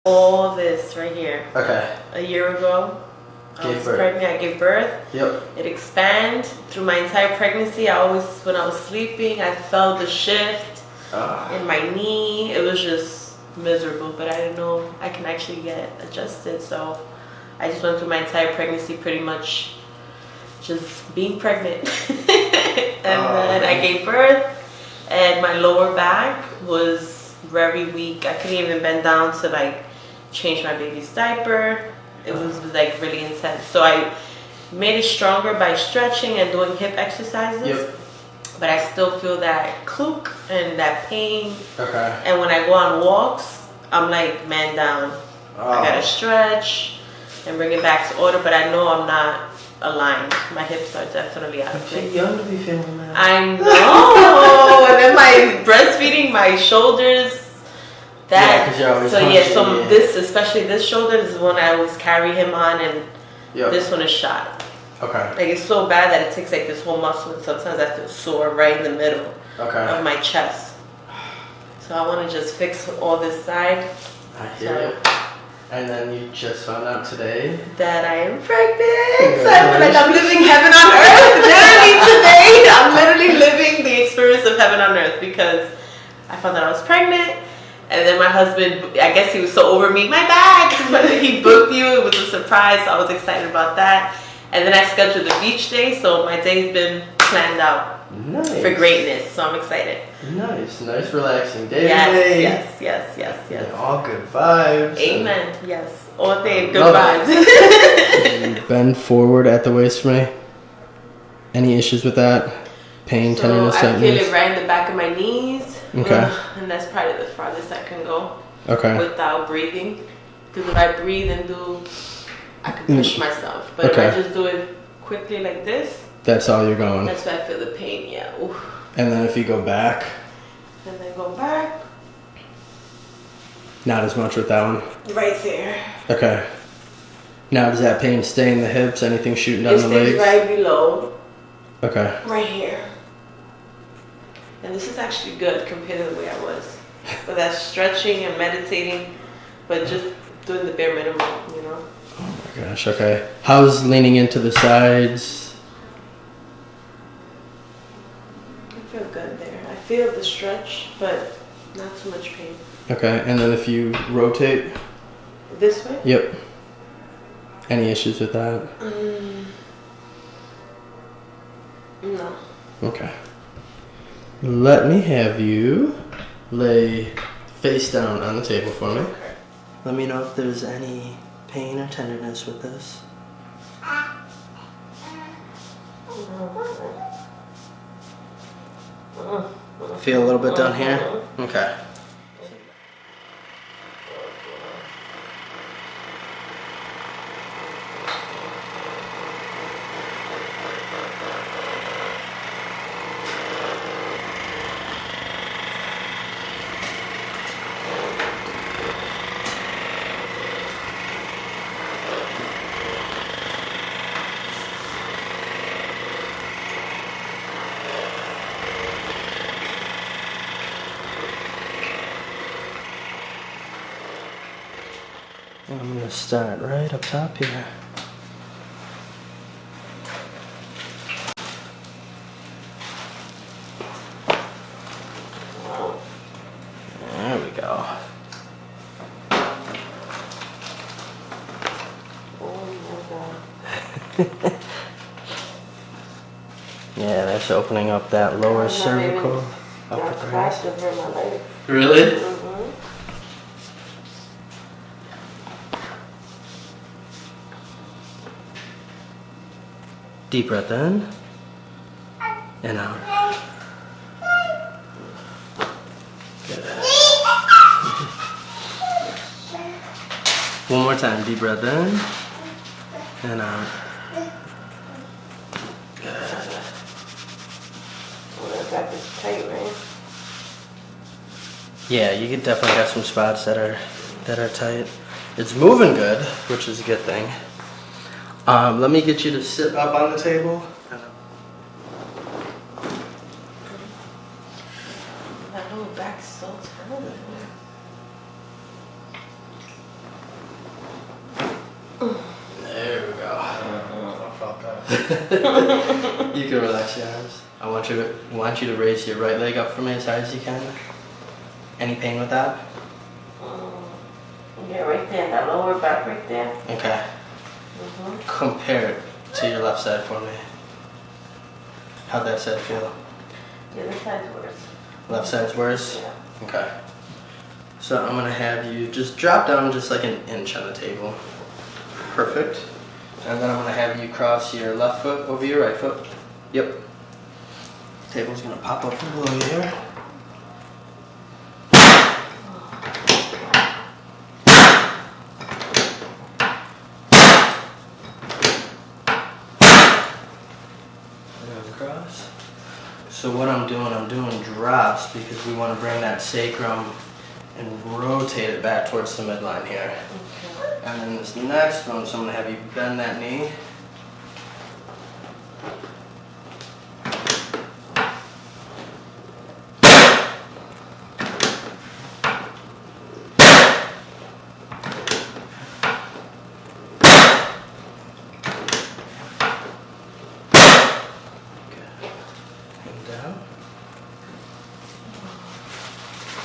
All this right here. Okay. A year ago, I was pregnant. I gave birth. Yep. It expanded through my entire pregnancy. I always, when I was sleeping, I felt the shift in my knee. It was just miserable, but I didn't know I can actually get adjusted. So I just went through my entire pregnancy pretty much just being pregnant. And then I gave birth, and my lower back was very weak. I couldn't even bend down to like change my baby's diaper. It was like really intense. So I made it stronger by stretching and doing hip exercises. Yep. But I still feel that clook and that pain. Okay. And when I go on walks, I'm like man down. I gotta stretch and bring it back to order, but I know I'm not aligned. My hips are definitely out of place. You're young to be feeling that. I know. And then my breastfeeding, my shoulders. That, because you're always so this, especially this shoulder, this is one I always carry him on, and this one is shot. Okay. Like it's so bad that it takes like this whole muscle, and sometimes I feel sore right in the middle of my chest. So I want to just fix all this side. I hear it. And then you just found out today that I am pregnant. So I feel like I'm living heaven on earth. Literally today, I'm literally living the experience of heaven on earth because I found out I was pregnant. And then my husband, I guess he was so over me, my bag. But he booked you. It was a surprise. So I was excited about that. And then I scheduled the beach day. So my day's been planned out for greatness. So I'm excited. Nice relaxing day. Yes. And all good vibes. Amen. Yes. All day good vibes. Bend forward at the waist for me. Any issues with that? Pain, tenderness, I feel it right in the back of my knees. Okay. And that's probably the farthest I can go. Okay. Without breathing. Because if I breathe and I can push myself. But if I just do it quickly like this. That's all you're going. That's why I feel the pain, yeah. Oof. And then if you go back. And then go back. Not as much with that one. Right there. Okay. Now does that pain stay in the hips? Anything shooting down the legs? It stays right below. Okay. Right here. And this is actually good compared to the way I was. But that's stretching and meditating, but just doing the bare minimum, you know? Oh my gosh, okay. How's leaning into the sides? I feel good there. I feel the stretch, but not too much pain. Okay, and then if you rotate? This way? Yep. Any issues with that? No. Okay. Let me have you lay face down on the table for me. Okay. Let me know if there's any pain or tenderness with this. Feel a little bit down here? Okay. I'm going to start right up top here. There we go. Yeah, that's opening up that lower cervical. Upper breast. Really? Deep breath in and out. Good. One more time. Deep breath in and out. Good. That is tight, right? Yeah, you could definitely got some spots that are tight. It's moving good, which is a good thing. Let me get you to sit up on the table. I so terrible. There we go. I felt that. You can relax your arms. I want you to raise your right leg up for me as high as you can. Any pain with that? Yeah, right there, that lower back right there. Okay. Compare it to your left side for me. How'd that side feel? The other side's worse. Left side's worse? Yeah. Okay. So I'm gonna have you just drop down just like an inch on the table. Perfect. And then I'm gonna have you cross your left foot over your right foot. Yep. Table's gonna pop up from below you here. And cross. So what I'm doing drops because we want to bring that sacrum and rotate it back towards the midline here. Okay. And then this next one, so I'm going to have you bend that knee.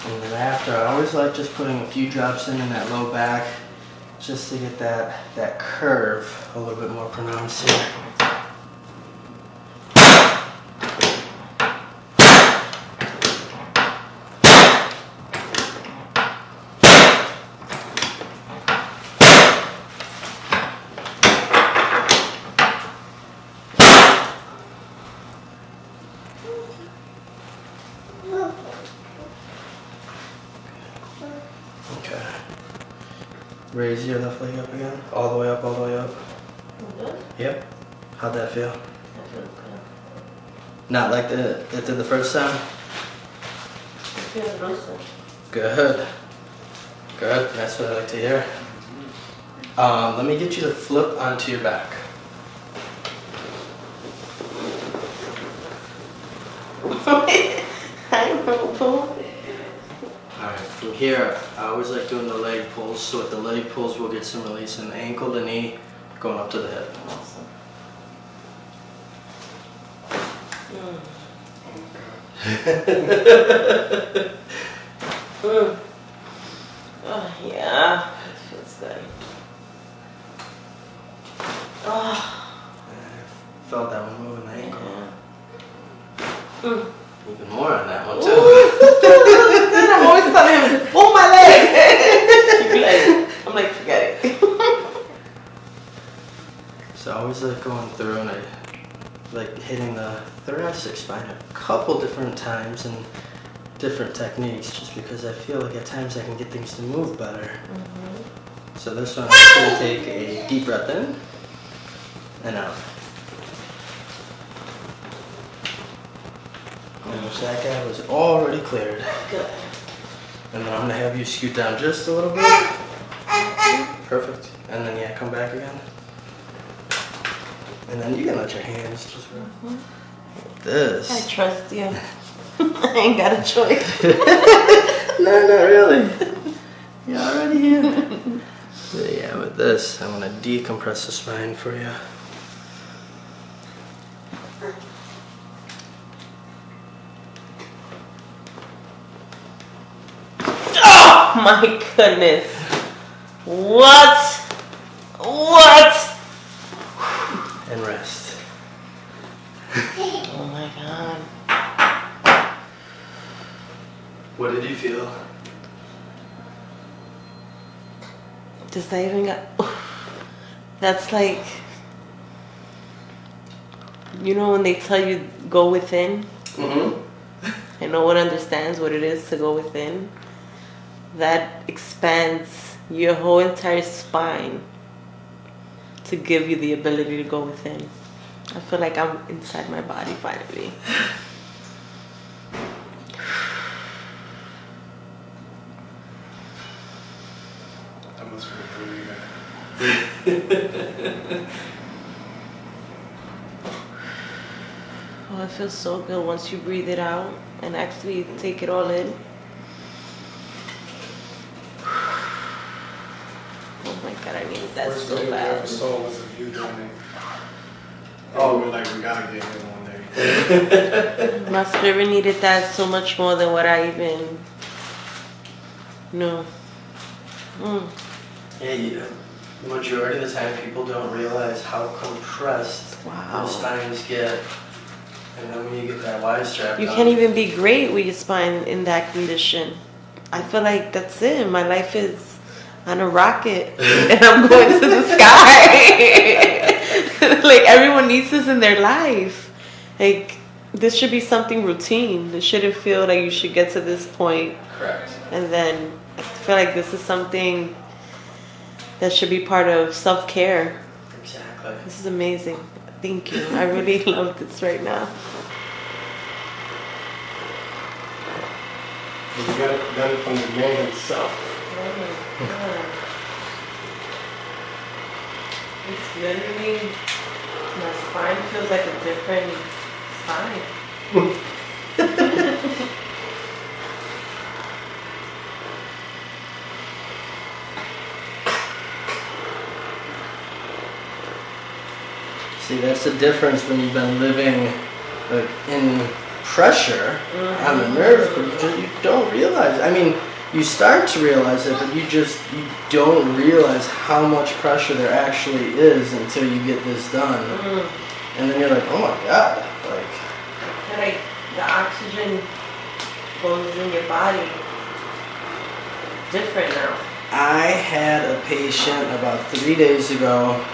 And then after, I always like just putting a few drops in that low back just to get that curve a little bit more pronounced here. Okay. Raise your left leg up again. All the way up, all the way up. Good? Yep. How'd that feel? That feels good. Not like it did the first time? It feels looser. Good. Good. That's what I like to hear. Let me get you to flip onto your back. I don't know. Alright, from here, I always like doing the leg pulls. So with the leg pulls, we'll get some release in the ankle, the knee, going up to the hip. Awesome. Oh, yeah, it feels good. Oh, I felt that one moving the ankle. yeah. Even more on that one Ooh, too. I'm always telling him, pull my leg. He'd be like, I'm like, forget it. So I always like going through and I like hitting the thoracic spine a couple different times and different techniques just because I feel like at times I can get things to move better. So this one, I'm just going to take a deep breath in and out. And that guy was already cleared. Good. And then I'm going to have you scoot down just a little bit. Perfect. And then yeah, come back again. And then you can let your hands just run. This. I trust you. I ain't got a choice. No, not really. You're already here. But yeah, with this, I'm going to decompress the spine for you. Oh my goodness. What? What? And rest. Oh my god. What did you feel? Does that even got... That's like... You know when they tell you go within? Mm-hmm. And no one understands what it is to go within. That expands your whole entire spine to give you the ability to go within. I feel like I'm inside my body finally. That must feel pretty good. Oh, it feels so good once you breathe it out and actually take it all in. so Maybe we ever fast. saw was of you doing it. Oh. We're like, we gotta get him one day. My spirit needed that so much more than what I even knew. Yeah, the majority of the time people don't realize how compressed Wow. their spines get. And then when you get that Y strap You on, can't even be great with your spine in that condition. I feel like that's it. My life is on a rocket and I'm going to the sky. Like everyone needs this in their life. Like this should be something routine. It shouldn't feel like you should get to this point Correct. and then I feel like this is something that should be part of self-care. Exactly. This is amazing. Thank you. I really love this right now. You got it from the man himself. Oh my God. It's literally, my spine feels like a different spine. See, that's the difference when you've been living like in pressure on the nerves, but you don't realize. I mean, you start to realize it, but you don't realize how much pressure there actually is until you get this done. And then you're like, oh my God, like. I feel like the oxygen goes in your body different now. I had a patient about 3 days ago.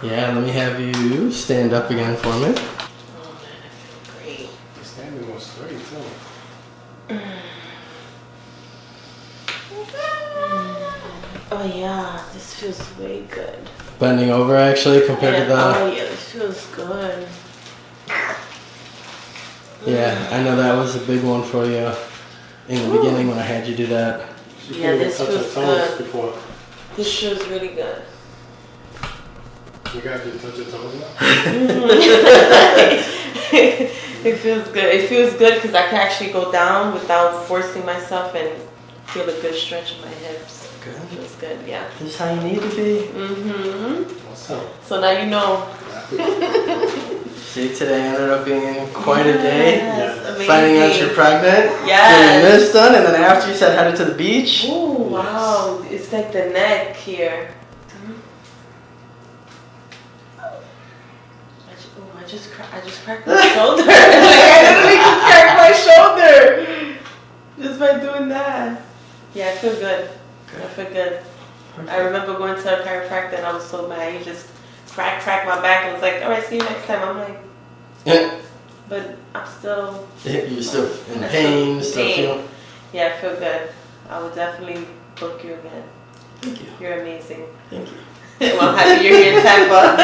Yeah, let me have you stand up again for me. Oh man, I feel great. He's standing on straight too. Oh yeah, this feels way good. Bending over actually compared to the. Oh yeah, this feels good. Yeah, I know that was a big one for you in the beginning when I had you do that. Yeah, this touch your feels toes good. before. This feels really good. You got to touch your toes now? It feels good. It feels good because I can actually go down without forcing myself and feel a good stretch in my hips. Good. It feels good, yeah. This is how you need to be. What's up? So now you know. See, today ended up being quite a day. Yes, amazing. Finding out you're pregnant. Yes. Getting this done, and then after you said headed to the beach. Oh wow, it's like the neck here. I just cracked my shoulder. Like I literally just cracked my shoulder just by doing that. Yeah, I feel good. I feel good. I remember going to a chiropractor and I was so mad. He just cracked my back and was like, "All right, see you next time." I'm like, but I'm still. You're still in pain, still pain. feeling. Yeah, I feel good. I will definitely book you again. Thank you. You're amazing. Thank you. Well, I'm happy you're here in Tampa.